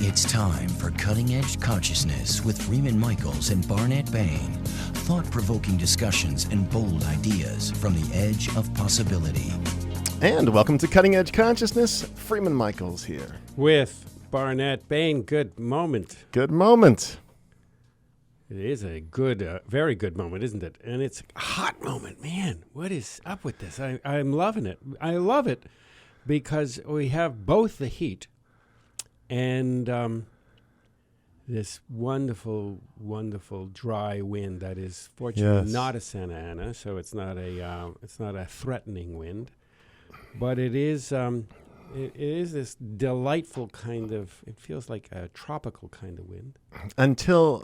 It's time for Cutting Edge Consciousness with Freeman Michaels and Barnet Bain. Thought-provoking discussions and bold ideas from the edge of possibility. And welcome to Cutting Edge Consciousness. Freeman Michaels here. With Barnet Bain. Good moment. Good moment. It is a good, very good moment, isn't it? And it's a hot moment. Man, what is up with this? I'm loving it. I love it because we have both the heat and this wonderful, wonderful dry wind that is fortunately not a Santa Ana, so it's not a threatening wind, but it is this delightful kind of. It feels like a tropical kind of wind until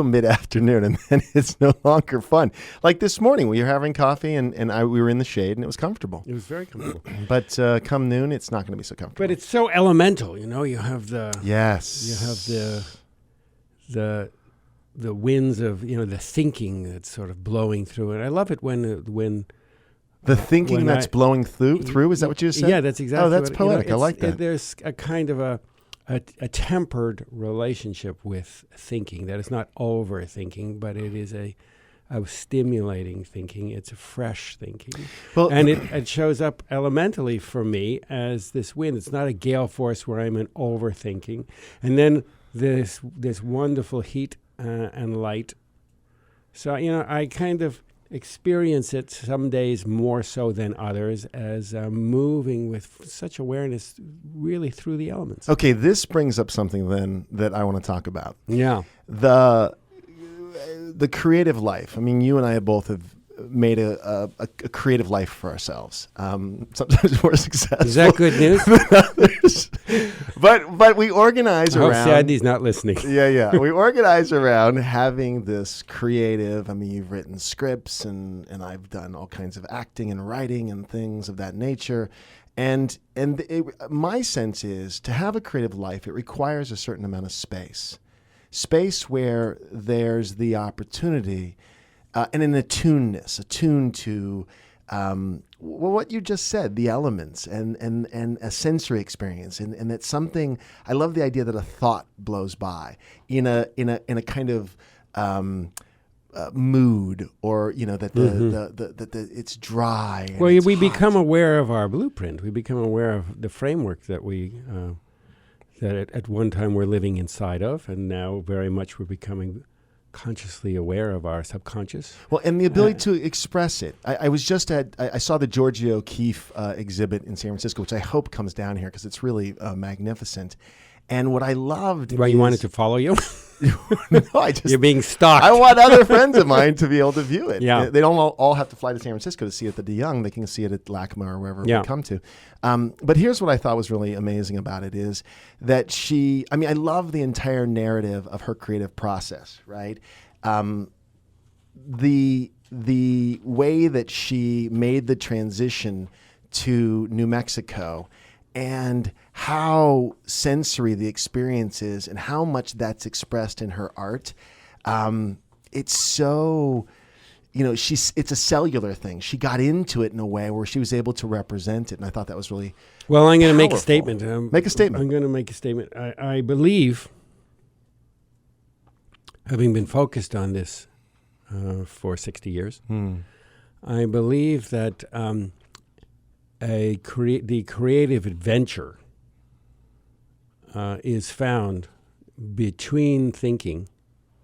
mid-afternoon, and then it's no longer fun. Like this morning, we were having coffee, and we were in the shade, and it was comfortable. It was very comfortable. But come noon, it's not going to be so comfortable. But it's so elemental, you know. You have the the winds of the thinking that's sort of blowing through it. I love it when the thinking that's blowing through. Is that what you just said? Yeah, that's exactly. Oh, that's poetic. I like that. There's a kind of a tempered relationship with thinking that is not overthinking, but it is a stimulating thinking. It's a fresh thinking. Well, and it shows up elementally for me as this wind. It's not a gale force where I'm in overthinking. And then this wonderful heat and light. So, I kind of experience it some days more so than others as moving with such awareness really through the elements. Okay, this brings up something then that I want to talk about. Yeah. The creative life. I mean, you and I both have made a creative life for ourselves. Sometimes more successful. Is that good news? than others. But we organize around. I hope Sandy's not listening. Yeah. We organize around having this creative. I mean, you've written scripts, and I've done all kinds of acting and writing and things of that nature. And my sense is to have a creative life, it requires a certain amount of space where there's the opportunity and an attuned to what you just said, the elements and a sensory experience, and that's something. I love the idea that a thought blows by in a kind of mood, or that the it's dry. And well, it's we hot. become aware of our blueprint. We become aware of the framework that we that at one time we're living inside of, and now very much we're becoming consciously aware of our subconscious. Well, and the ability to express it. I was just I saw the Georgia O'Keeffe exhibit in San Francisco, which I hope comes down here because it's really magnificent. And what I loved you wanted to follow you? No, You're being stalked. I want other friends of mine to be able to view it. Yeah. They don't all have to fly to San Francisco to see it at the DeYoung. They can see it at LACMA or wherever we come to. But here's what I thought was really amazing about it is that I love the entire narrative of her creative process, right? The way that she made the transition to New Mexico, and how sensory the experience is, and how much that's expressed in her art. It's so, it's a cellular thing. She got into it in a way where she was able to represent it, and I thought that was really Well, I'm going to make a powerful. statement. Make a statement. I'm going to make a statement. I believe, having been focused on this for 60 years, I believe that the creative adventure is found between thinking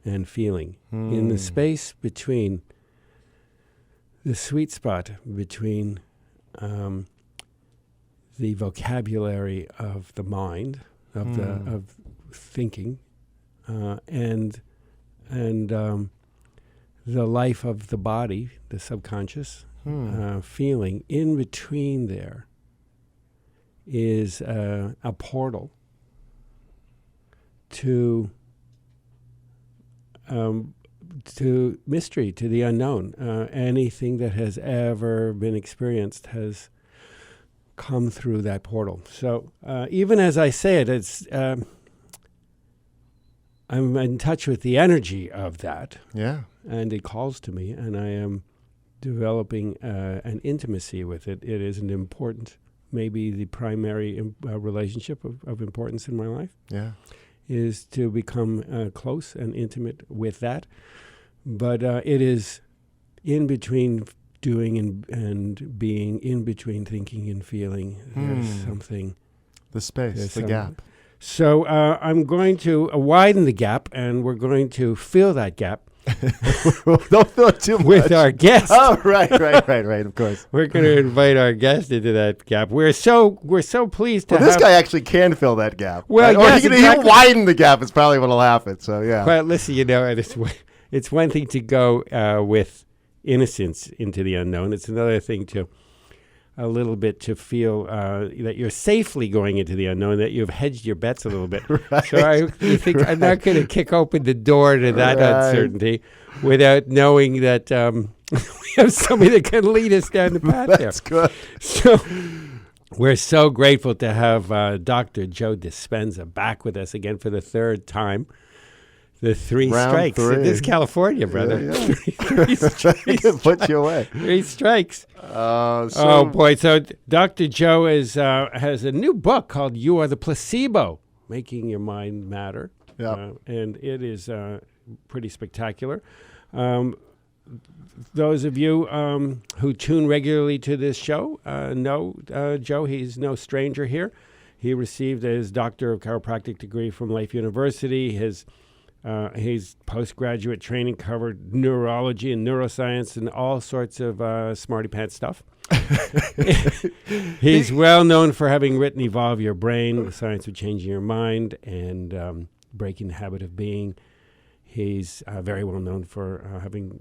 and feeling, in the space between the sweet spot between the vocabulary of the mind, of thinking, and the life of the body, the subconscious. Feeling. In between there is a portal to mystery, to the unknown. Anything that has ever been experienced has come through that portal. So even as I say it, it's I'm in touch with the energy of that. Yeah. And it calls to me, and I am developing an intimacy with it. It is an important maybe the primary relationship of importance in my life. Yeah. Is to become close and intimate with that. But it is in between doing and being, in between thinking and feeling. There's something. The space, the gap. So I'm going to widen the gap, and we're going to fill that gap. Don't fill it too much. With our guest. Oh, right, of course. We're going to invite our guest into that gap. We're so pleased to have... This guy actually can fill that gap. Well, right? yes, He'll widen the gap. It's probably what'll happen. So, yeah. Well, listen, it's one thing to go with innocence into the unknown. It's another thing to a little bit to feel that you're safely going into the unknown, that you've hedged your bets a little bit. Right. So I think I'm not going to kick open the door to that uncertainty without knowing that we have somebody that can lead us down the path there. That's good. So we're so grateful to have Dr. Joe Dispenza back with us again for the third time. The three Round strikes. 3. This is California, brother. Yeah. Three strikes. Put you away. 3 strikes. Oh, boy. So Dr. Joe has a new book called You Are The Placebo, Making Your Mind Matter. Yeah. And it is pretty spectacular. Those of you who tune regularly to this show know Joe. He's no stranger here. He received his Doctor of Chiropractic degree from Life University. His postgraduate training covered neurology and neuroscience and all sorts of smarty pants stuff. He's well known for having written Evolve Your Brain, The Science of Changing Your Mind, and Breaking the Habit of Being. He's very well known for having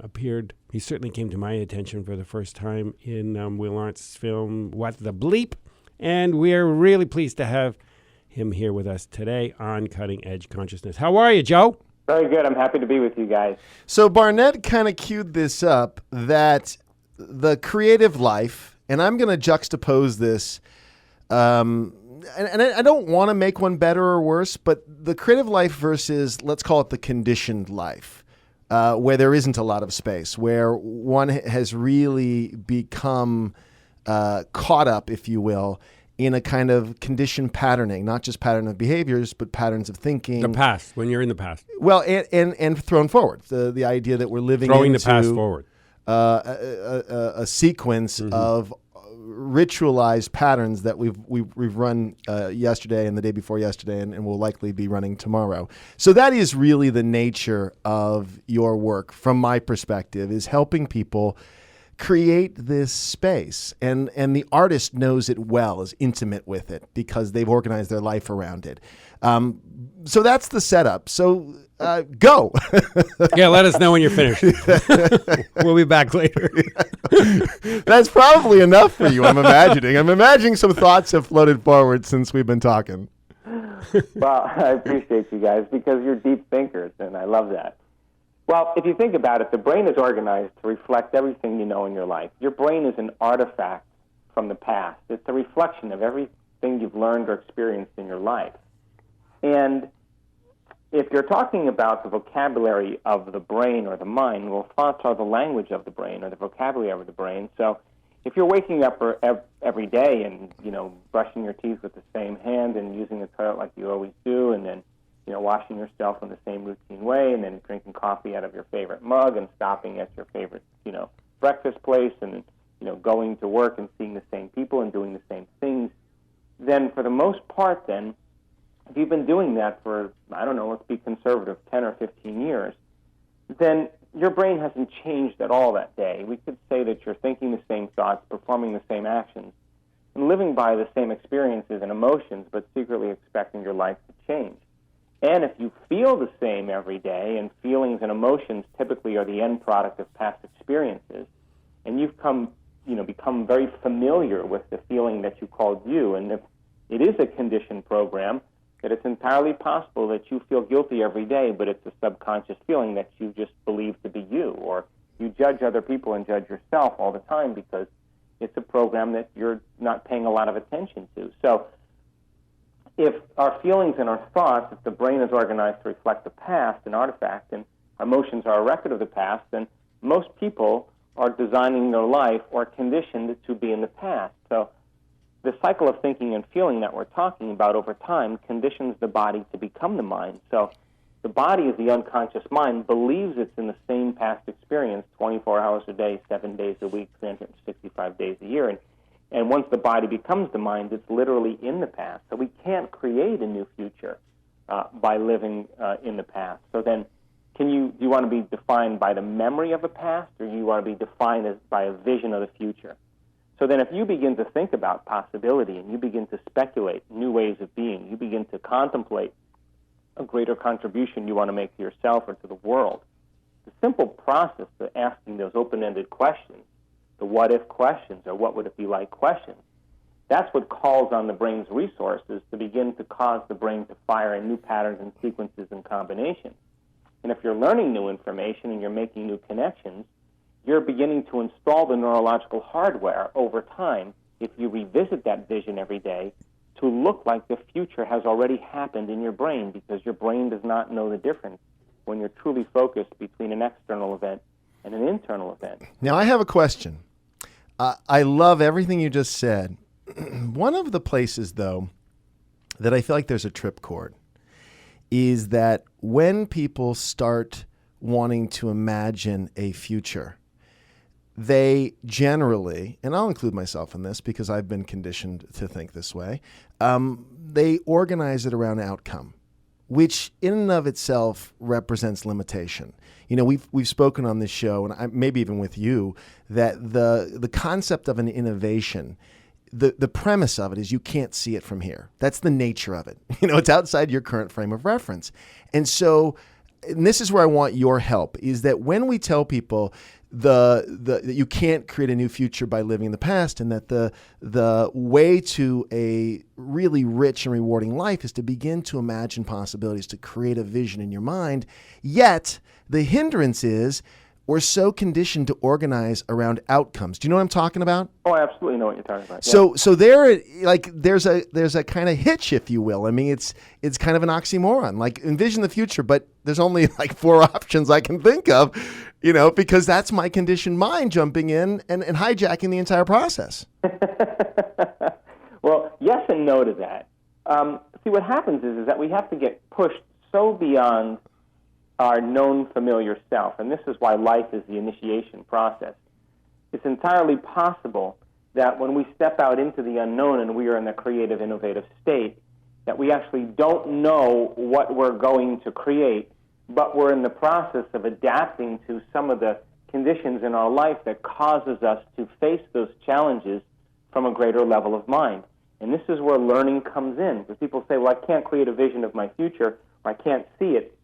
appeared. He certainly came to my attention for the first time in Will Arndt's film, What the Bleep? And we're really pleased to have him here with us today on Cutting Edge Consciousness. How are you, Joe? Very good. I'm happy to be with you guys. So Barnet kind of queued this up, that the creative life, and I'm going to juxtapose this, and I don't want to make one better or worse, but the creative life versus, let's call it the conditioned life, where there isn't a lot of space, where one has really become caught up, if you will, in a kind of conditioned patterning, not just pattern of behaviors, but patterns of thinking. The past, when you're in the past. Well, and thrown forward. The idea that we're living Throwing into the past forward. A sequence of ritualized patterns that we've run yesterday and the day before yesterday and will likely be running tomorrow. So that is really the nature of your work, from my perspective, is helping people create this space, and the artist knows it well, is intimate with it because they've organized their life around it. So that's the setup. So go. Yeah, let us know when you're finished. We'll be back later. That's probably enough for you, I'm imagining. I'm imagining some thoughts have floated forward since we've been talking. Well, I appreciate you guys because you're deep thinkers, and I love that. Well, if you think about it, the brain is organized to reflect everything you know in your life. Your brain is an artifact from the past. It's a reflection of everything you've learned or experienced in your life. And if you're talking about the vocabulary of the brain or the mind, well, thoughts are the language of the brain or the vocabulary of the brain. So if you're waking up every day and, brushing your teeth with the same hand and using the toilet like you always do, and then washing yourself in the same routine way, and then drinking coffee out of your favorite mug and stopping at your favorite, breakfast place, and, going to work and seeing the same people and doing the same things, then for the most part then, if you've been doing that for, I don't know, let's be conservative, 10 or 15 years, then your brain hasn't changed at all that day. We could say that you're thinking the same thoughts, performing the same actions, and living by the same experiences and emotions, but secretly expecting your life to change. And if you feel the same every day, and feelings and emotions typically are the end product of past experiences, and you've become very familiar with the feeling that you called you, and if it is a conditioned program, that it's entirely possible that you feel guilty every day, but it's a subconscious feeling that you just believe to be you, or you judge other people and judge yourself all the time because it's a program that you're not paying a lot of attention to. So if our feelings and our thoughts, if the brain is organized to reflect the past, an artifact, and our emotions are a record of the past, then most people are designing their life or conditioned to be in the past. So the cycle of thinking and feeling that we're talking about over time conditions the body to become the mind. So the body, as the unconscious mind, believes it's in the same past experience 24 hours a day, 7 days a week, 365 days a year. And once the body becomes the mind, it's literally in the past. So we can't create a new future by living in the past. So then, do you want to be defined by the memory of a past, or do you want to be defined by a vision of the future? So then if you begin to think about possibility and you begin to speculate new ways of being, you begin to contemplate a greater contribution you want to make to yourself or to the world, the simple process of asking those open-ended questions, the what-if questions or what would it be like questions, that's what calls on the brain's resources to begin to cause the brain to fire in new patterns and sequences and combinations. And if you're learning new information and you're making new connections, you're beginning to install the neurological hardware over time, if you revisit that vision every day, to look like the future has already happened in your brain, because your brain does not know the difference when you're truly focused between an external event and an internal event. Now, I have a question. I love everything you just said. One of the places, though, that I feel like there's a tripcord is that when people start wanting to imagine a future, they generally, and I'll include myself in this because I've been conditioned to think this way, they organize it around outcome, which in and of itself represents limitation. You know, we've spoken on this show, and maybe even with you, that the concept of an innovation, the premise of it is you can't see it from here. That's the nature of it. You know, it's outside your current frame of reference. And so, and this is where I want your help, is that when we tell people that you can't create a new future by living in the past, and that the way to a really rich and rewarding life is to begin to imagine possibilities, to create a vision in your mind, yet the hindrance is we're so conditioned to organize around outcomes. Do you know what I'm talking about? Oh, I absolutely know what you're talking about. So there, like, there's a kind of hitch, if you will. I mean, it's kind of an oxymoron. Like, envision the future, but there's only like 4 options I can think of, you know, because that's my conditioned mind jumping in and hijacking the entire process. Well, yes and no to that. See, what happens is that we have to get pushed so beyond our known familiar self, and this is why life is the initiation process. It's entirely possible that when we step out into the unknown and we are in the creative, innovative state, that we actually don't know what we're going to create, but we're in the process of adapting to some of the conditions in our life that causes us to face those challenges from a greater level of mind. And this is where learning comes in, because people say, well, I can't create a vision of my future, or I can't see it,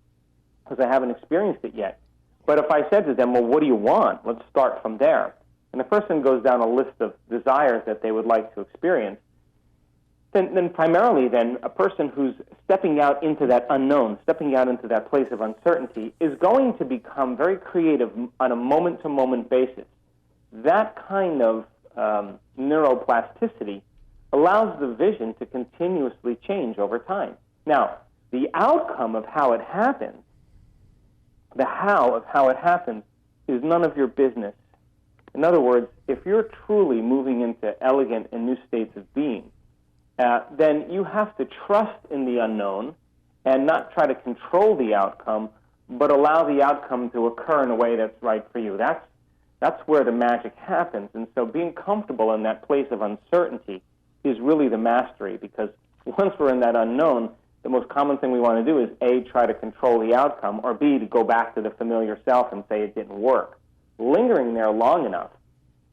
because I haven't experienced it yet. But if I said to them, well, what do you want? Let's start from there. And the person goes down a list of desires that they would like to experience. Then primarily a person who's stepping out into that unknown, stepping out into that place of uncertainty, is going to become very creative on a moment-to-moment basis. That kind of neuroplasticity allows the vision to continuously change over time. Now, the outcome of how it happens, the how of how it happens, is none of your business. In other words, if you're truly moving into elegant and new states of being, then you have to trust in the unknown and not try to control the outcome, but allow the outcome to occur in a way that's right for you. That's where the magic happens. And so being comfortable in that place of uncertainty is really the mastery, because once we're in that unknown, the most common thing we want to do is A, try to control the outcome, or B, to go back to the familiar self and say it didn't work. Lingering there long enough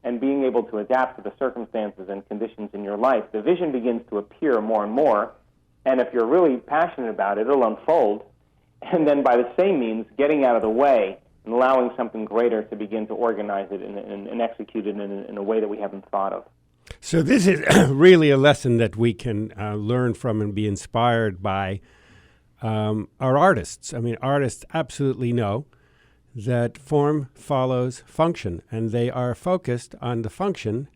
and being able to adapt to the circumstances and conditions in your life, the vision begins to appear more and more, and if you're really passionate about it, it'll unfold, and then by the same means, getting out of the way and allowing something greater to begin to organize it and execute it in a way that we haven't thought of. So this is really a lesson that we can learn from and be inspired by our artists. I mean, artists absolutely know that form follows function, and they are focused on the function,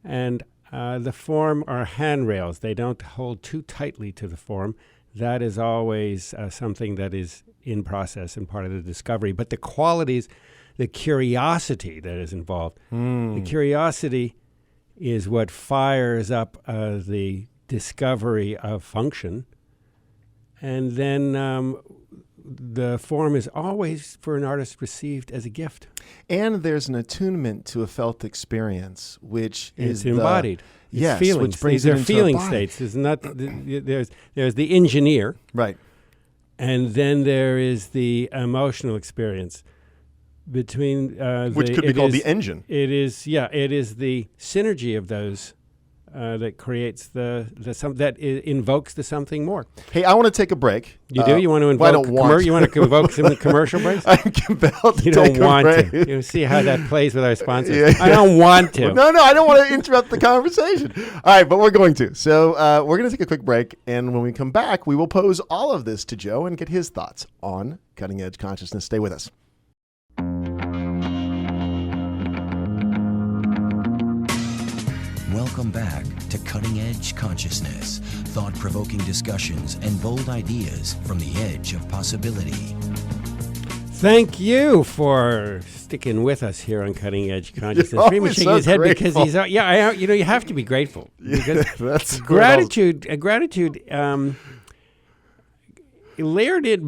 and the form are handrails. They don't hold too tightly to the form. That is always something that is in process and part of the discovery. But the qualities, the curiosity that is involved, the curiosity is what fires up the discovery of function. And then the form is always, for an artist, received as a gift. And there's an attunement to a felt experience, which is embodied. Yes, feelings. which brings These it are into feeling a body. states. There's not. There's the engineer, Right. and then there is the emotional experience between Which could be called the engine. It is the synergy of those that creates the invokes the something more. Hey, I want to take a break. You do? You want to invoke? I don't want you want to invoke some commercial breaks? I'm compelled to You take don't want a break. to. You see how that plays with our sponsors? Yeah. I don't want to. No, I don't want to interrupt the conversation. All right, but we're going to. So we're going to take a quick break, and when we come back, we will pose all of this to Joe and get his thoughts on Cutting Edge Consciousness. Stay with us. Welcome back to Cutting Edge Consciousness, thought-provoking discussions and bold ideas from the edge of possibility. Thank you for sticking with us here on Cutting Edge Consciousness. You're Freeman always shaking so his head grateful. because he's you have to be grateful. Because That's gratitude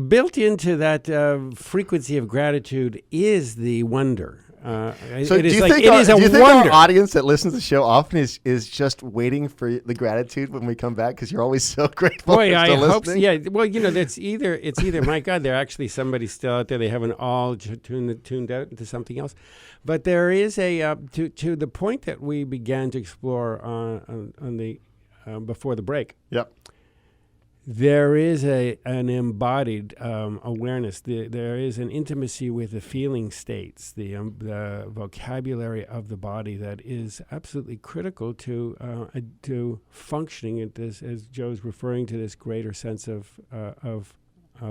built into that frequency of gratitude is the wonder. So it is do you like think, it our, is do a you think wonder. our audience that listens to the show often is just waiting for the gratitude when we come back because you're always so grateful? Boy, for I still hope so. listening? Yeah, well, it's either my God, there actually somebody still out there. They haven't all tuned out into something else, but there is a to the point that we began to explore on the before the break. Yep. There is an embodied awareness. There is an intimacy with the feeling states, the vocabulary of the body that is absolutely critical to functioning as Joe's referring to this greater sense of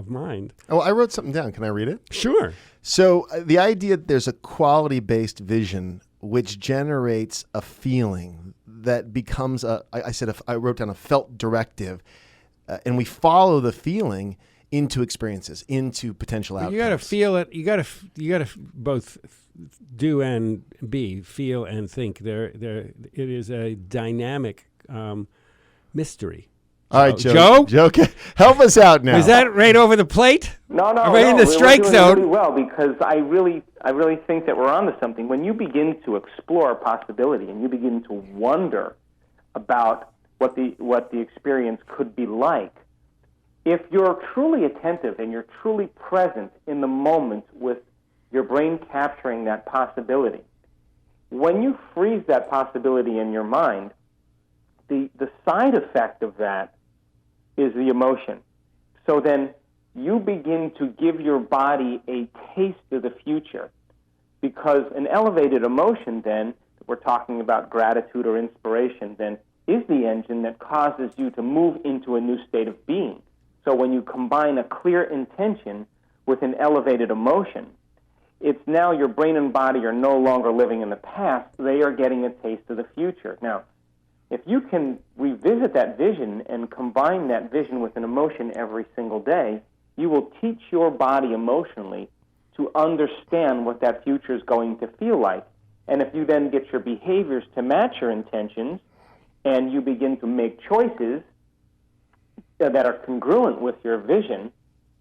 mind. Oh, I wrote something down. Can I read it? Sure. So the idea that there's a quality-based vision which generates a feeling that becomes I wrote down a felt directive. And we follow the feeling into experiences, into potential outcomes. You got to feel it. You got to both do and be, feel and think. It is a dynamic mystery. All right, Joe. Joe, help us out now. Is that right over the plate? No. Are we in the strike we're doing zone? really well, because I really think that we're onto something. When you begin to explore possibility and you begin to wonder about what the experience could be like, if you're truly attentive and you're truly present in the moment with your brain capturing that possibility, when you freeze that possibility in your mind, the side effect of that is the emotion. So then you begin to give your body a taste of the future, because an elevated emotion then, if we're talking about gratitude or inspiration, then is the engine that causes you to move into a new state of being. So when you combine a clear intention with an elevated emotion, it's now your brain and body are no longer living in the past. They are getting a taste of the future. Now, if you can revisit that vision and combine that vision with an emotion every single day, you will teach your body emotionally to understand what that future is going to feel like. And if you then get your behaviors to match your intentions, and you begin to make choices that are congruent with your vision,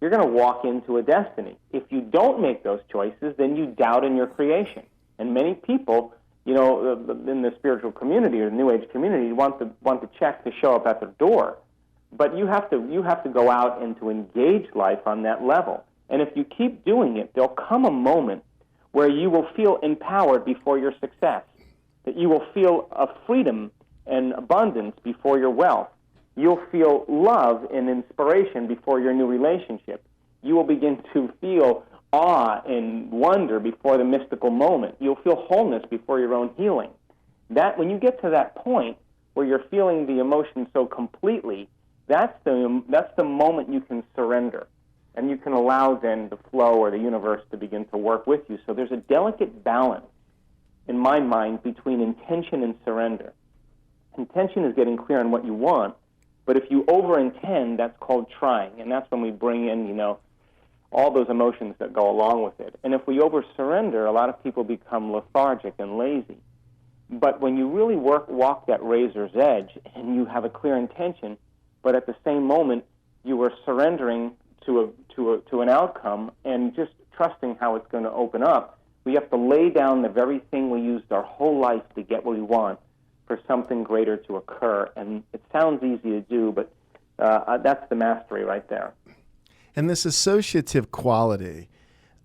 you're going to walk into a destiny. If you don't make those choices, then you doubt in your creation. And many people, in the spiritual community or the New Age community, want the check to show up at their door. But you have to go out and to engage life on that level. And if you keep doing it, there'll come a moment where you will feel empowered before your success, that you will feel a freedom and abundance before your wealth. You'll feel love and inspiration before your new relationship. You will begin to feel awe and wonder before the mystical moment. You'll feel wholeness before your own healing. That, when you get to that point where you're feeling the emotion so completely, that's the moment you can surrender. And you can allow then the flow or the universe to begin to work with you. So there's a delicate balance, in my mind, between intention and surrender. Intention is getting clear on what you want, but if you over-intend, that's called trying, and that's when we bring in, all those emotions that go along with it. And if we over-surrender, a lot of people become lethargic and lazy. But when you really walk that razor's edge and you have a clear intention, but at the same moment you are surrendering to an outcome and just trusting how it's going to open up, we have to lay down the very thing we used our whole life to get what we want for something greater to occur. And it sounds easy to do, but that's the mastery right there. And this associative quality,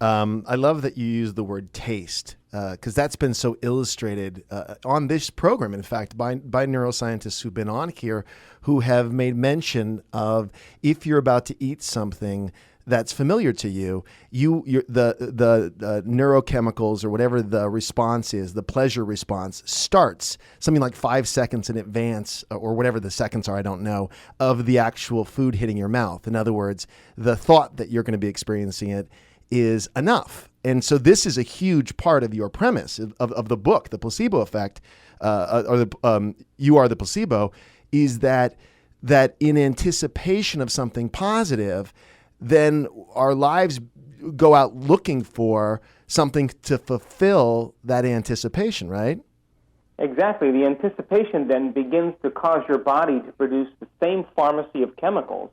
I love that you use the word taste, because that's been so illustrated on this program, in fact, by neuroscientists who've been on here, who have made mention of, if you're about to eat something that's familiar to you, the neurochemicals or whatever the response is, the pleasure response starts something like 5 seconds in advance, or whatever the seconds are, I don't know, of the actual food hitting your mouth. In other words, the thought that you're going to be experiencing it is enough. And so this is a huge part of your premise of the book, The Placebo Effect, You Are the Placebo, is that in anticipation of something positive, then our lives go out looking for something to fulfill that anticipation, right? Exactly. The anticipation then begins to cause your body to produce the same pharmacy of chemicals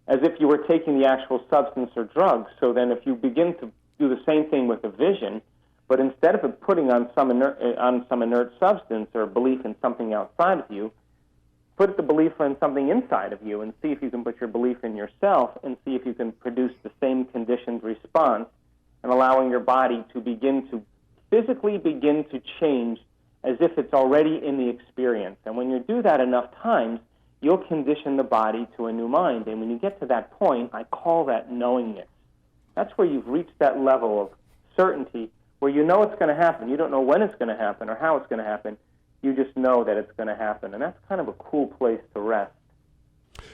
as if you were taking the actual substance or drug. So then if you begin to do the same thing with a vision, but instead of it putting on some inert substance or belief in something outside of you, put the belief in something inside of you and see if you can put your belief in yourself and see if you can produce the same conditioned response, and allowing your body to physically begin to change as if it's already in the experience. And when you do that enough times, you'll condition the body to a new mind. And when you get to that point, I call that knowingness. That's where you've reached that level of certainty where you know it's going to happen. You don't know when it's going to happen or how it's going to happen. You just know that it's going to happen. And that's kind of a cool place to rest.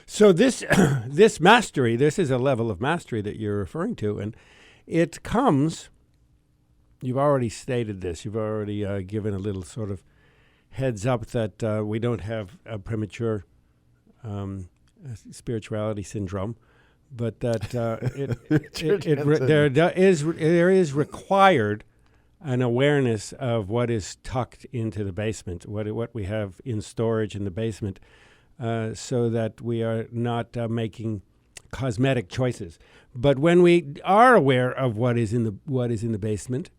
So this this mastery, this is a level of mastery that you're referring to. And it comes, you've already stated this, you've already given a little sort of heads up that we don't have a premature spirituality syndrome, but that there is required an awareness of what is tucked into the basement, what we have in storage in the basement, so that we are not making cosmetic choices. But when we are aware of what is in the basement,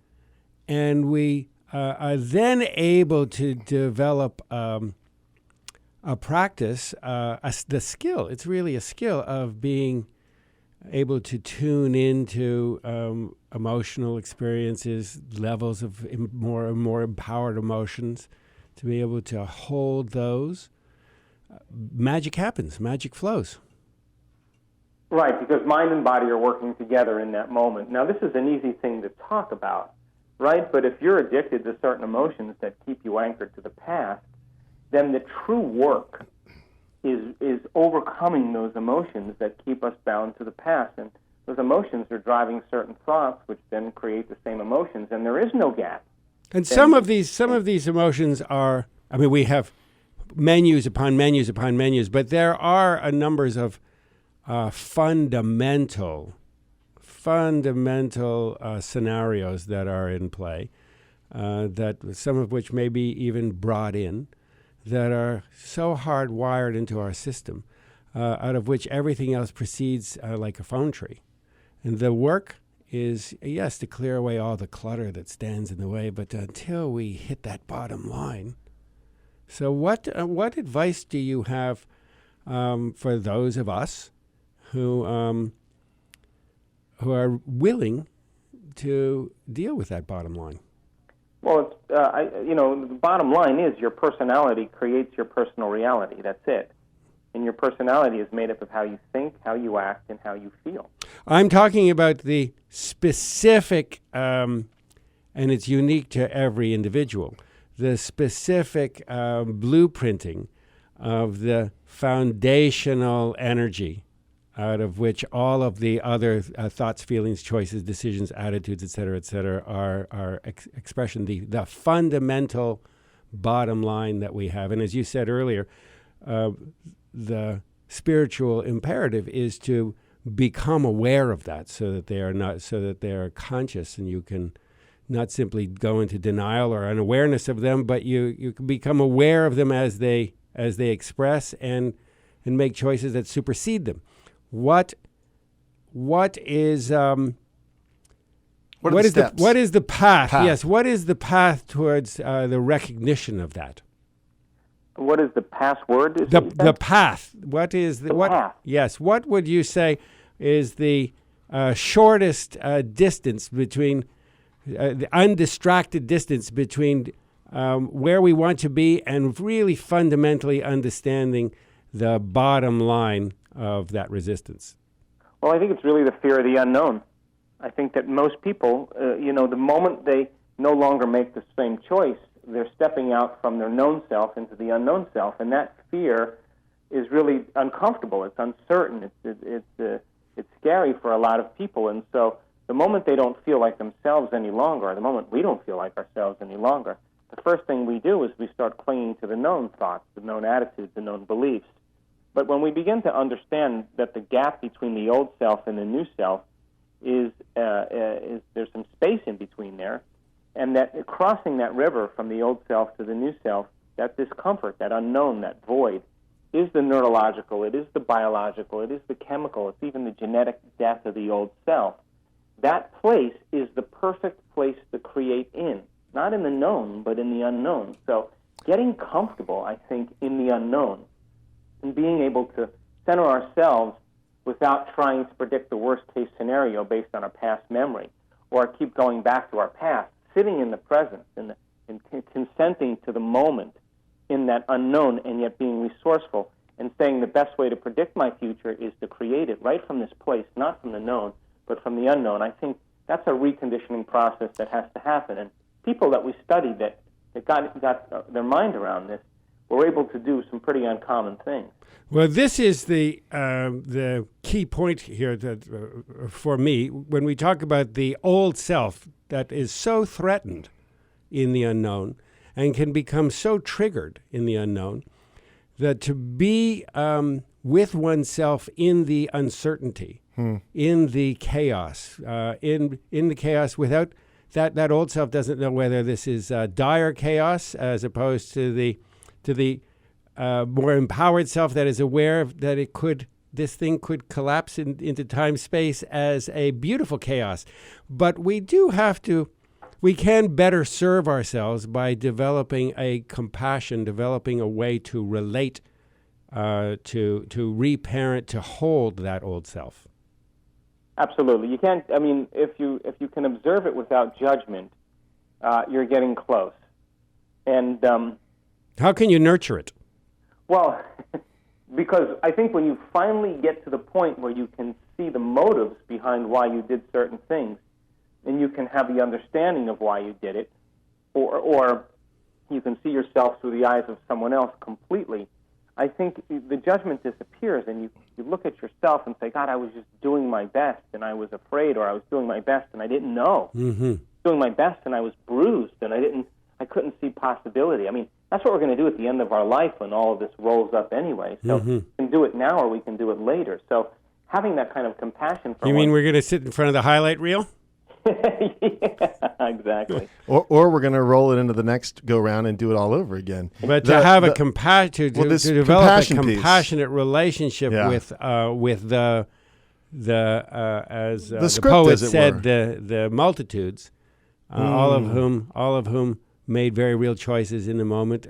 and we are then able to develop a practice, the skill. It's really a skill of being able to tune into emotional experiences, levels of more and more empowered emotions, to be able to hold those. Magic happens, magic flows. Right, because mind and body are working together in that moment. Now, this is an easy thing to talk about, right? But if you're addicted to certain emotions that keep you anchored to the past, then the true work is overcoming those emotions that keep us bound to the past. And those emotions are driving certain thoughts, which then create the same emotions, and there is no gap. And some of these emotions are, I mean, we have menus upon menus upon menus, but there are a numbers of fundamental scenarios that are in play, that some of which may be even brought in, that are so hardwired into our system, out of which everything else proceeds like a phone tree. And the work is, yes, to clear away all the clutter that stands in the way, but until we hit that bottom line. So what advice do you have for those of us who are willing to deal with that bottom line? Well, the bottom line is your personality creates your personal reality. That's it. And your personality is made up of how you think, how you act, and how you feel. I'm talking about the specific, and it's unique to every individual, the specific blueprinting of the foundational energy out of which all of the other thoughts, feelings, choices, decisions, attitudes, et cetera, are expression, the fundamental bottom line that we have. And as you said earlier, the spiritual imperative is to become aware of that, so that they are conscious, and you can not simply go into denial or unawareness of them, but you can become aware of them as they express and make choices that supersede them. What is the path? Yes, what is the path towards the recognition of that? What is the password? The path. What is the path? Yes. What would you say is the shortest distance between the undistracted distance between where we want to be and really fundamentally understanding the bottom line of that resistance? Well, I think it's really the fear of the unknown. I think that most people, the moment they no longer make the same choice, they're stepping out from their known self into the unknown self, and that fear is really uncomfortable. It's uncertain. It's scary for a lot of people, and so the moment they don't feel like themselves any longer, or the moment we don't feel like ourselves any longer, the first thing we do is we start clinging to the known thoughts, the known attitudes, the known beliefs. But when we begin to understand that the gap between the old self and the new self is there's some space in between there, and that crossing that river from the old self to the new self, that discomfort, that unknown, that void, is the neurological, it is the biological, it is the chemical, it's even the genetic death of the old self. That place is the perfect place to create in, not in the known, but in the unknown. So getting comfortable, I think, in the unknown and being able to center ourselves without trying to predict the worst-case scenario based on our past memory or keep going back to our past, sitting in the present and consenting to the moment in that unknown and yet being resourceful and saying the best way to predict my future is to create it right from this place, not from the known, but from the unknown. I think that's a reconditioning process that has to happen. And people that we studied that got their mind around this were able to do some pretty uncommon things. Well, this is the key point here that for me, when we talk about the old self that is so threatened in the unknown and can become so triggered in the unknown, that to be with oneself in the uncertainty, in the chaos, in the chaos without that old self doesn't know whether this is dire chaos as opposed to the more empowered self that is aware that this thing could collapse into time-space as a beautiful chaos. But we can better serve ourselves by developing a compassion, developing a way to relate, to reparent, to hold that old self. Absolutely. You can't, if you can observe it without judgment, you're getting close. And how can you nurture it? Well, because I think when you finally get to the point where you can see the motives behind why you did certain things, and you can have the understanding of why you did it, or you can see yourself through the eyes of someone else completely, I think the judgment disappears, and you look at yourself and say, God, I was just doing my best, and I was afraid, or I was doing my best, and I didn't know. Mm-hmm. Doing my best, and I was bruised, and I couldn't see possibility. That's what we're going to do at the end of our life when all of this rolls up anyway. So we can do it now or we can do it later. So having that kind of compassion for You mean we're going to sit in front of the highlight reel? Yeah, exactly. Or we're going to roll it into the next go-round and do it all over again. But to develop a compassionate relationship with the poet said, the multitudes, all of whom made very real choices in the moment.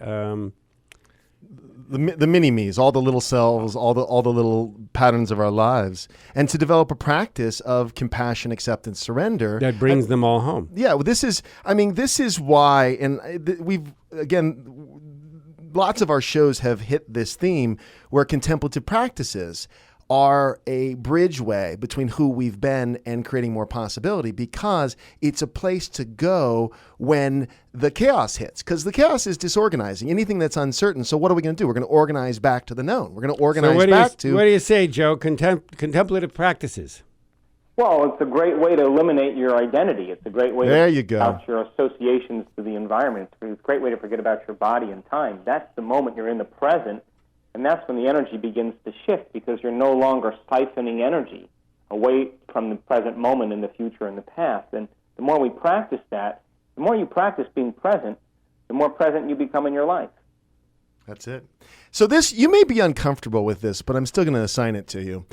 The mini-me's, all the little selves, all the little patterns of our lives, and to develop a practice of compassion, acceptance, surrender that brings them all home. Yeah, well, this is why, and we've lots of our shows have hit this theme where contemplative practices are a bridgeway between who we've been and creating more possibility, because it's a place to go when the chaos hits, because the chaos is disorganizing, anything that's uncertain. So what are we going to do? We're going to organize back to the known. We're going to organize What do you say, Joe? Contemplative practices. Well, it's a great way to eliminate your identity. It's a great way to forget about your associations to the environment. It's a great way to forget about your body and time. That's the moment you're in the present. And that's when the energy begins to shift, because you're no longer siphoning energy away from the present moment in the future and the past. And the more we practice that, The more you practice being present, the more present you become in your life. That's it. So this, you may be uncomfortable with this, but I'm still going to assign it to you.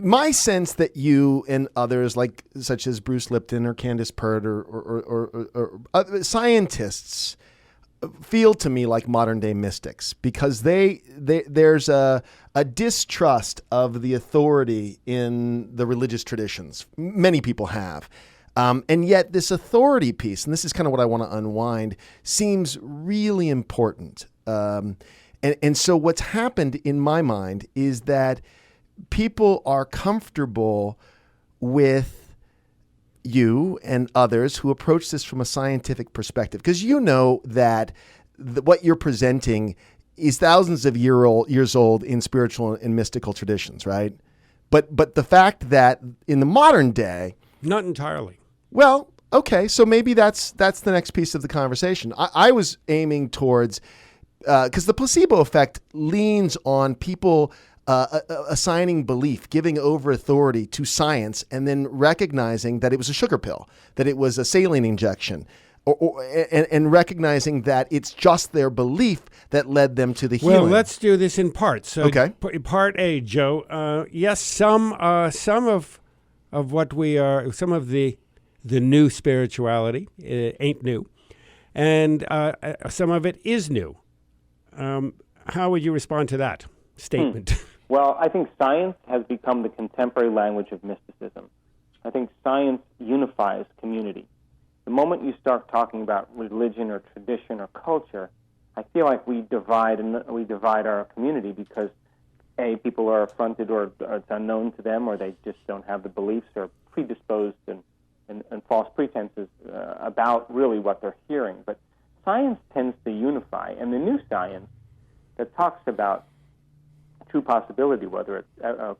My sense that you and others, like such as Bruce Lipton or Candace Pert or scientists, feel to me like modern day mystics, because there's a distrust of the authority in the religious traditions. Many people have. And yet this authority piece, and this is kind of what I want to unwind, seems really important. And so what's happened in my mind is that people are comfortable with you and others who approach this from a scientific perspective, because you know that what you're presenting is thousands of years old in spiritual and mystical traditions, right? But the fact that in the modern day, not entirely. Well, okay, so maybe that's the next piece of the conversation. I was aiming towards, because the placebo effect leans on people assigning belief, giving over authority to science, and then recognizing that it was a sugar pill, that it was a saline injection, and recognizing that it's just their belief that led them to the healing. Well, let's do this in parts. So okay. Part A, Joe. Yes, some of what we are, some of the new spirituality ain't new, and some of it is new. How would you respond to that statement? Well, I think science has become the contemporary language of mysticism. I think science unifies community. The moment you start talking about religion or tradition or culture, I feel like we divide our community because A, people are affronted or it's unknown to them, or they just don't have the beliefs or predisposed and false pretenses about really what they're hearing. But science tends to unify, and the new science that talks about true possibility, whether it's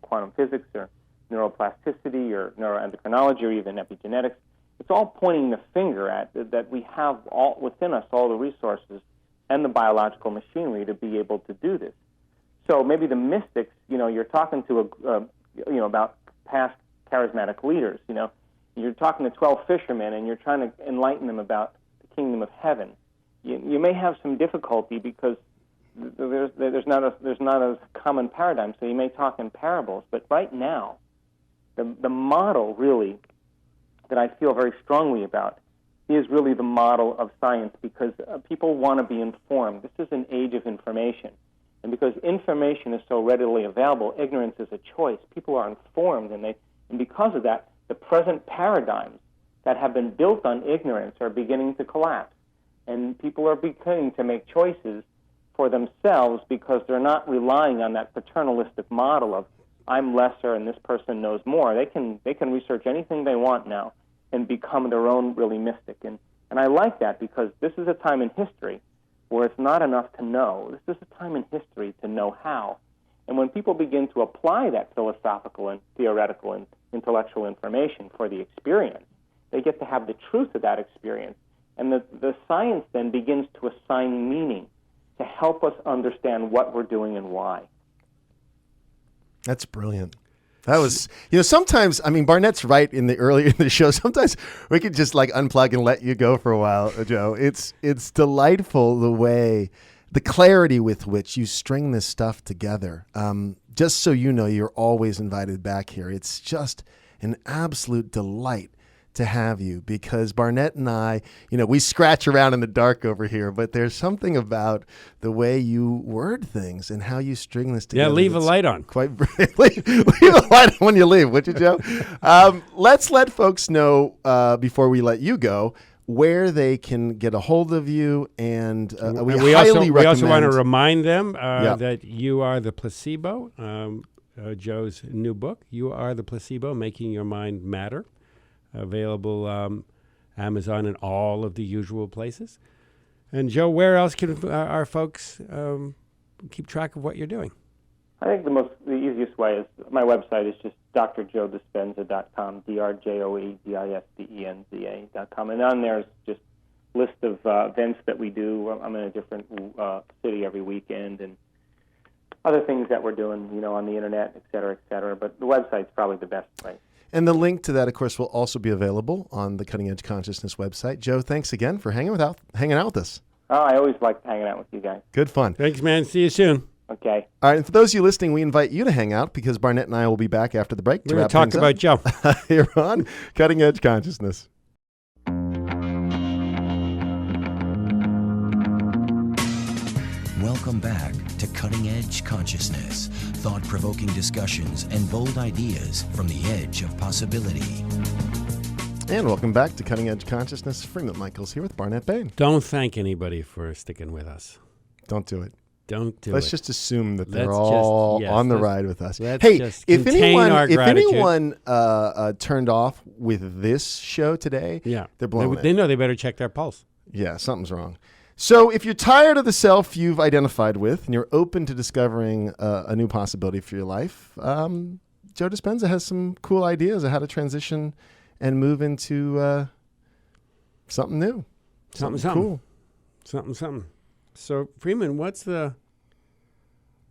quantum physics or neuroplasticity or neuroendocrinology or even epigenetics, it's all pointing the finger at that we have all within us all the resources and the biological machinery to be able to do this. So maybe the mystics, you're talking to about past charismatic leaders, you're talking to 12 fishermen and you're trying to enlighten them about the kingdom of heaven. You may have some difficulty because there's not a common paradigm, so you may talk in parables. But right now, the model really that I feel very strongly about is really the model of science, because people want to be informed. This is an age of information. And because information is so readily available, ignorance is a choice. People are informed, and because of that, the present paradigms that have been built on ignorance are beginning to collapse. And people are beginning to make choices for themselves because they're not relying on that paternalistic model of I'm lesser and this person knows more. They can research anything they want now and become their own really mystic. And I like that, because this is a time in history where it's not enough to know. This is a time in history to know how. And when people begin to apply that philosophical and theoretical and intellectual information for the experience, they get to have the truth of that experience. And the science then begins to assign meaning to help us understand what we're doing and why. That's brilliant. That was, sometimes, Barnett's right earlier in the show. Sometimes we could just unplug and let you go for a while, Joe. It's delightful the clarity with which you string this stuff together. Just so you know, you're always invited back here. It's just an absolute delight to have you, because Barnett and I, we scratch around in the dark over here, but there's something about the way you word things and how you string this together. Yeah, leave a light on. Quite leave a light on when you leave, would you, Joe? Let's let folks know before we let you go where they can get a hold of you, and we highly recommend. We also want to remind them that You Are The Placebo, Joe's new book, You Are The Placebo, Making Your Mind Matter. Available Amazon and all of the usual places. And Joe, where else can our folks keep track of what you're doing? I think the easiest way is my website is just drjoedispenza.com, drjoedispenza.com, and on there is just a list of events that we do. I'm in a different city every weekend, and other things that we're doing, on the internet, et cetera, et cetera. But the website's probably the best place. And the link to that, of course, will also be available on the Cutting Edge Consciousness website. Joe, thanks again for hanging out with us. Oh, I always like hanging out with you guys. Good fun. Thanks, man. See you soon. Okay. All right, and for those of you listening, we invite you to hang out because Barnett and I will be back after the break to We're wrap going to talk things up. about Joe. Here on Cutting Edge Consciousness. Welcome back to Cutting Edge Consciousness, thought-provoking discussions and bold ideas from the edge of possibility. And welcome back to Cutting Edge Consciousness. Freeman Michaels here with Barnet Bain. Don't thank anybody for sticking with us. Don't do it. Don't do Let's it. just assume that they're Let's all just- yes, on the let's- ride with us. let's Hey, just if contain our anyone gratitude. turned off with this show today, Yeah. they're blowing They it. know they better check their pulse. Yeah, something's wrong. So if you're tired of the self you've identified with and you're open to discovering a new possibility for your life, Joe Dispenza has some cool ideas of how to transition and move into something new. Something. Cool. Something. So, Freeman, what's the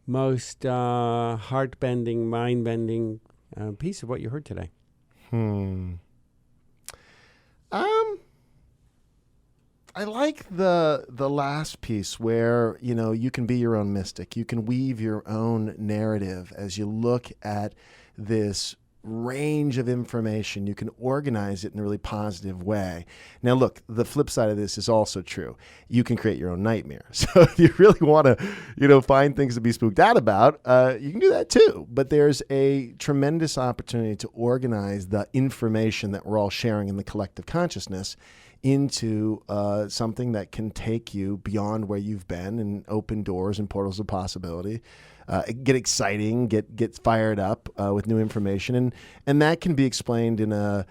most heart-bending, mind-bending piece of what you heard today? I like the last piece where, you can be your own mystic. You can weave your own narrative as you look at this range of information. You can organize it in a really positive way. Now, look, the flip side of this is also true. You can create your own nightmare. So if you really want to, find things to be spooked out about, you can do that too. But there's a tremendous opportunity to organize the information that we're all sharing in the collective consciousness into something that can take you beyond where you've been and open doors and portals of possibility. Get exciting, get fired up with new information, and that can be explained in a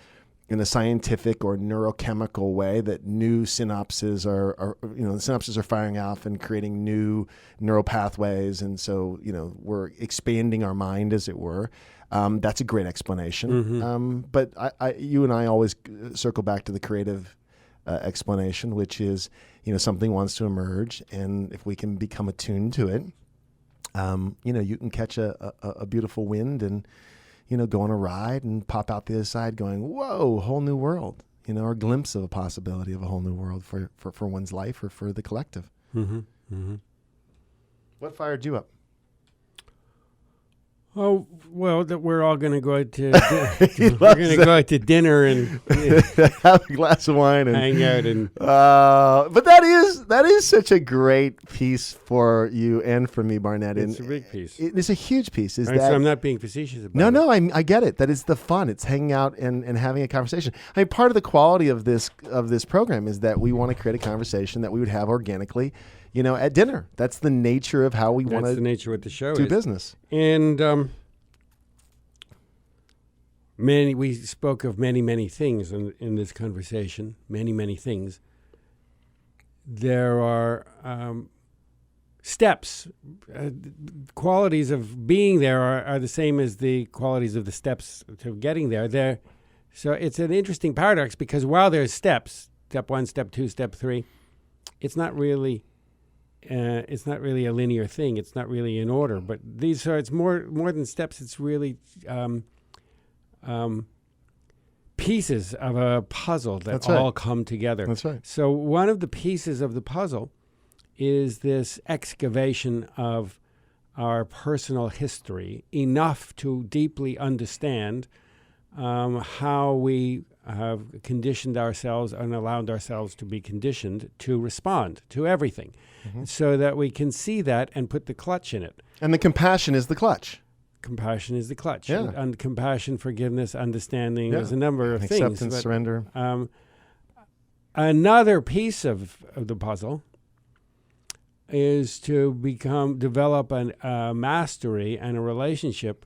scientific or neurochemical way. That new synapses are the synapses are firing off and creating new neural pathways, and so we're expanding our mind, as it were. That's a great explanation. Mm-hmm. But you and I always circle back to the creative explanation, which is something wants to emerge, and if we can become attuned to it. You can catch a beautiful wind and, go on a ride and pop out the other side going, whoa, whole new world, or a glimpse of a possibility of a whole new world for one's life or for the collective. Mm-hmm. Mm-hmm. What fired you up? Oh, well, that we're all going to go out to we're going to go out to dinner and have a glass of wine and hang out and but that is such a great piece for you and for me, Barnett. it's a big piece. It's a huge piece. So I'm not being facetious about it. No, I get it. That is the fun. It's hanging out and having a conversation. I mean, part of the quality of this program is that we want to create a conversation that we would have organically, at dinner. That's the nature of how we want That's the to nature of what the show do is. business. And we spoke of many things in this conversation. Many things. There are steps. Qualities of being there are the same as the qualities of the steps to getting there. So it's an interesting paradox because while there's steps, step 1, step 2, step 3, it's not really a linear thing. It's not really in order. But it's more than steps. It's really pieces of a puzzle that That's right. all come together. That's right. So one of the pieces of the puzzle is this excavation of our personal history, enough to deeply understand how we have conditioned ourselves and allowed ourselves to be conditioned to respond to everything, so that we can see that and put the clutch in it. And the compassion is the clutch. Compassion is the clutch. Yeah. And compassion, forgiveness, understanding. Yeah. There's a number of things. Acceptance, surrender. Another piece of the puzzle is to develop a mastery and a relationship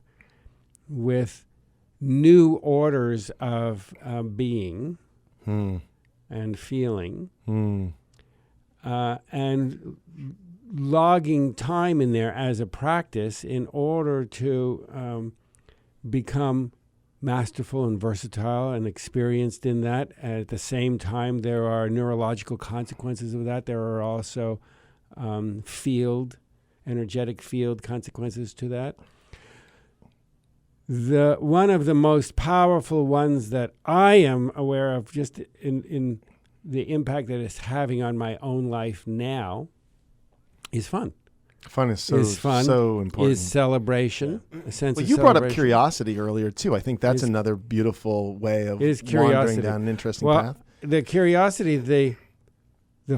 with new orders of being and feeling, and logging time in there as a practice in order to become masterful and versatile and experienced in that. At the same time, there are neurological consequences of that. There are also energetic field consequences to that. one of the most powerful ones that I am aware of, just in the impact that it's having on my own life now, is fun. Fun is so important. Is celebration, a sense of celebration. You brought up curiosity earlier too. I think that's another beautiful way of wandering down an interesting path. The curiosity, the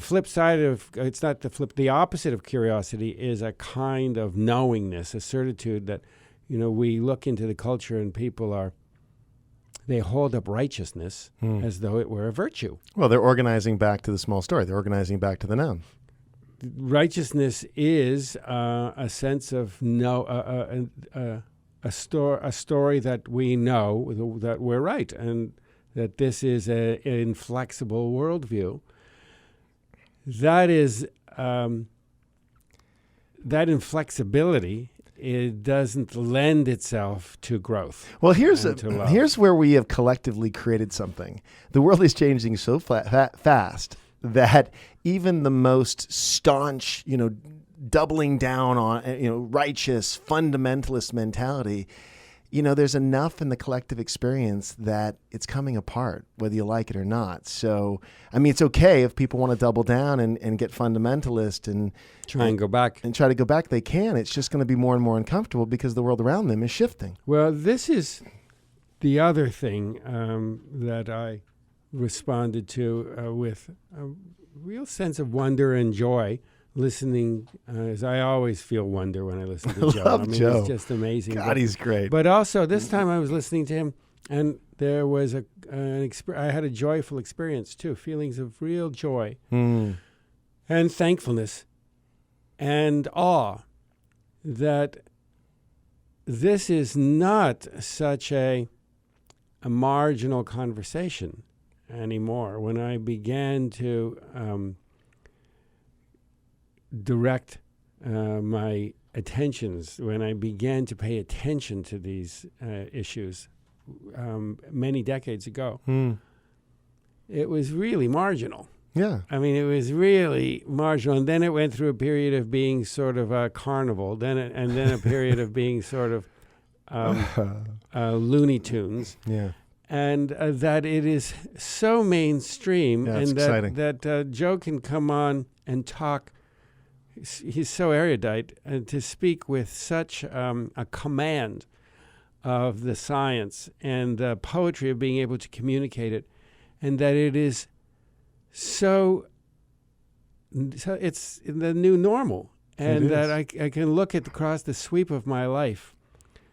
flip side of it's not the flip. The opposite of curiosity is a kind of knowingness, a certitude that, we look into the culture and people they hold up righteousness as though it were a virtue. Well, they're organizing back to the small story. They're organizing back to the noun. Righteousness is a sense of a story that we know that we're right, and that this is an inflexible worldview. That is that inflexibility. It doesn't lend itself to growth. Well, here's where we have collectively created something. The world is changing so fast that even the most staunch, doubling down on, righteous fundamentalist mentality, there's enough in the collective experience that it's coming apart, whether you like it or not. So, it's okay if people want to double down and get fundamentalist and try to go back. They can. It's just going to be more and more uncomfortable because the world around them is shifting. Well, this is the other thing that I responded to with a real sense of wonder and joy, listening, as I always feel wonder when I listen to Joe. Love Joe. It's just amazing. God, he's great. But also, this time I was listening to him, and there was I had a joyful experience too, feelings of real joy and thankfulness and awe that this is not such a marginal conversation anymore. When I began to direct my attentions, when I began to pay attention to these issues many decades ago, it was really marginal. Yeah. It was really marginal. And then it went through a period of being sort of a carnival, and then a period of being sort of Looney Tunes. Yeah. And that it is so mainstream, and that Joe can come on and talk. He's so erudite, and to speak with such a command of the science and the poetry of being able to communicate it, and that it is so it's the new normal, and that I can look across the sweep of my life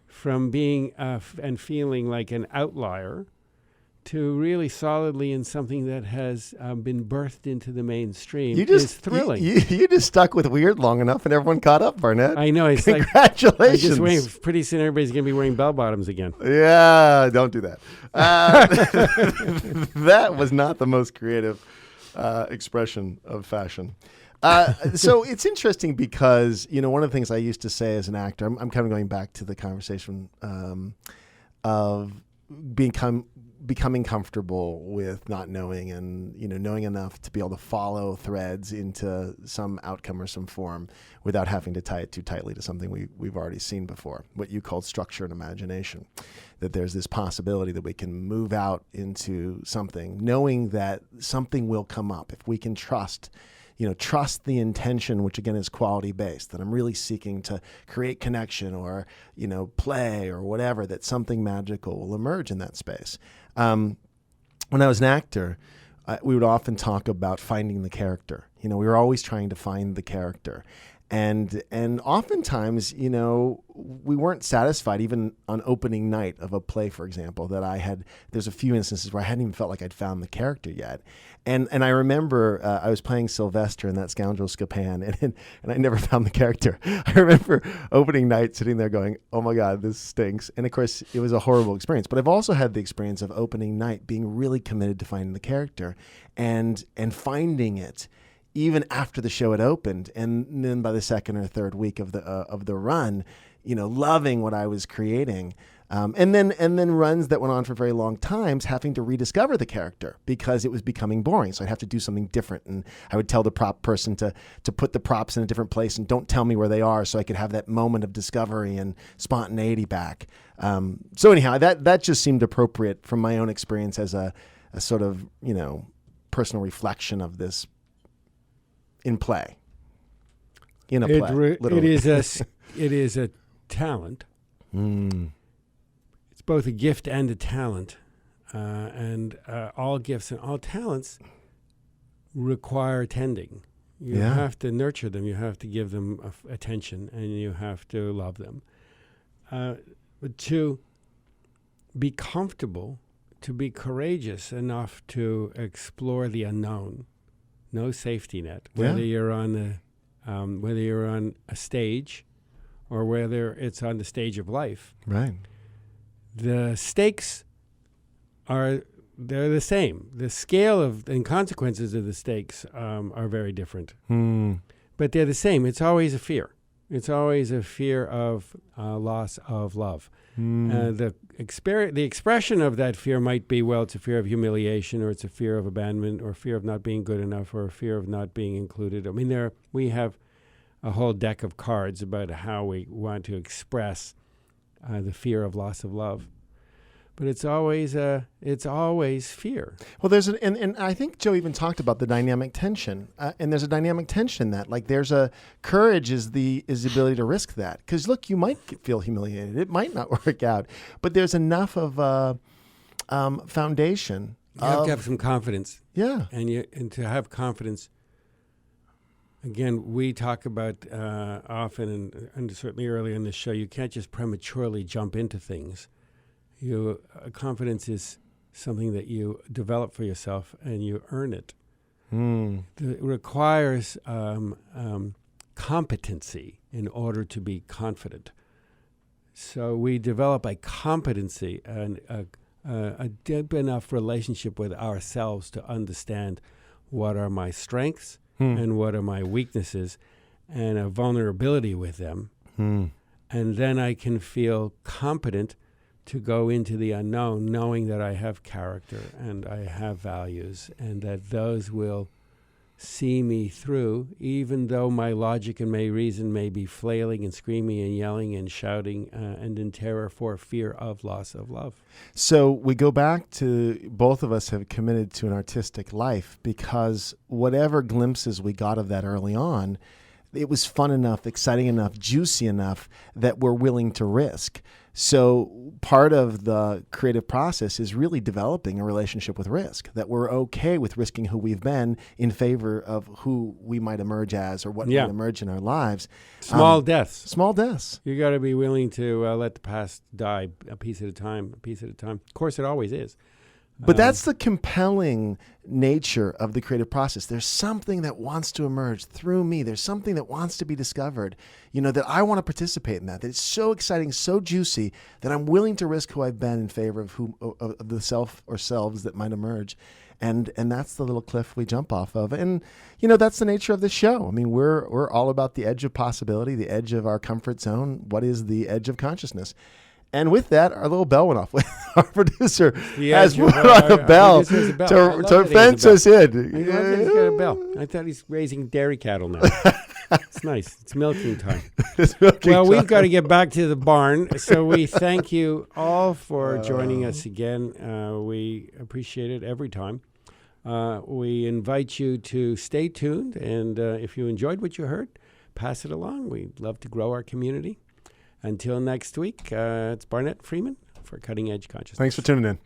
from being and feeling like an outlier to really solidly in something that has been birthed into the mainstream is thrilling. You just stuck with weird long enough, and everyone caught up, Barnett. I know. It's Congratulations. Like, just waiting. Pretty soon, everybody's going to be wearing bell bottoms again. Yeah, don't do that. That was not the most creative expression of fashion. So it's interesting because, one of the things I used to say as an actor, I'm kind of going back to the conversation of becoming comfortable with not knowing and, knowing enough to be able to follow threads into some outcome or some form without having to tie it too tightly to something we've already seen before, what you called structure and imagination, that there's this possibility that we can move out into something, knowing that something will come up if we can trust the intention, which again is quality-based, that I'm really seeking to create connection or, play or whatever, that something magical will emerge in that space. When I was an actor, we would often talk about finding the character. We were always trying to find the character. And oftentimes, we weren't satisfied, even on opening night of a play, for example, there's a few instances where I hadn't even felt like I'd found the character yet. And I remember I was playing Sylvester in That Scoundrel Scapan, and I never found the character. I remember opening night sitting there going, oh my God, this stinks. And of course, it was a horrible experience. But I've also had the experience of opening night being really committed to finding the character and finding it, even after the show had opened, and then by the second or third week of the run, loving what I was creating. And then runs that went on for very long times, having to rediscover the character because it was becoming boring. So I'd have to do something different, and I would tell the prop person to put the props in a different place and don't tell me where they are, so I could have that moment of discovery and spontaneity back. So anyhow, that just seemed appropriate from my own experience as a sort of personal reflection of this in play. In a play, literally. It is a talent. Both a gift and a talent, and all gifts and all talents require tending. You have to nurture them. You have to give them attention, and you have to love them. But to be comfortable, to be courageous enough to explore the unknown, no safety net. Whether you're on a stage, or whether it's on the stage of life, right. The stakes they're the same. The scale and consequences of the stakes are very different. But they're the same. It's always a fear. It's always a fear of loss of love. The expression of that fear might be, well, it's a fear of humiliation, or it's a fear of abandonment, or fear of not being good enough, or a fear of not being included. I mean, we have a whole deck of cards about how we want to express the fear of loss of love, but it's always fear. Well, and I think Joe even talked about the dynamic tension, and there's a dynamic tension that, like, there's a courage is the ability to risk that, because look, you might feel humiliated, it might not work out, but there's enough of foundation. You have to have some confidence. Yeah, and to have confidence. Again, we talk about often, and certainly early in the show, you can't just prematurely jump into things. Confidence is something that you develop for yourself, and you earn it. It requires competency in order to be confident. So we develop a competency and a deep enough relationship with ourselves to understand what are my strengths, and what are my weaknesses, and a vulnerability with them. And then I can feel competent to go into the unknown, knowing that I have character and I have values, and that those will see me through, even though my logic and my reason may be flailing and screaming and yelling and shouting and in terror for fear of loss of love. So we go back to, both of us have committed to an artistic life, because whatever glimpses we got of that early on, it was fun enough, exciting enough, juicy enough that we're willing to risk. So part of the creative process is really developing a relationship with risk, that we're okay with risking who we've been in favor of who we might emerge as, or what might emerge in our lives. Small deaths. Small deaths. You got to be willing to let the past die a piece at a time, a piece at a time. Of course, it always is. But that's the compelling nature of the creative process. There's something that wants to emerge through me. There's something that wants to be discovered, that I want to participate in that it's so exciting, so juicy, that I'm willing to risk who I've been in favor of the self or selves that might emerge. And that's the little cliff we jump off of. And, that's the nature of the show. I mean, we're all about the edge of possibility, the edge of our comfort zone. What is the edge of consciousness? And with that, our little bell went off. Our producer has put on a bell to fence us in. He's got a bell. I thought he's raising dairy cattle now. It's nice. It's milking time. We've got to get back to the barn. So we thank you all for joining us again. We appreciate it every time. We invite you to stay tuned. And if you enjoyed what you heard, pass it along. We'd love to grow our community. Until next week, it's Barnet and Freeman for Cutting Edge Consciousness. Thanks for tuning in.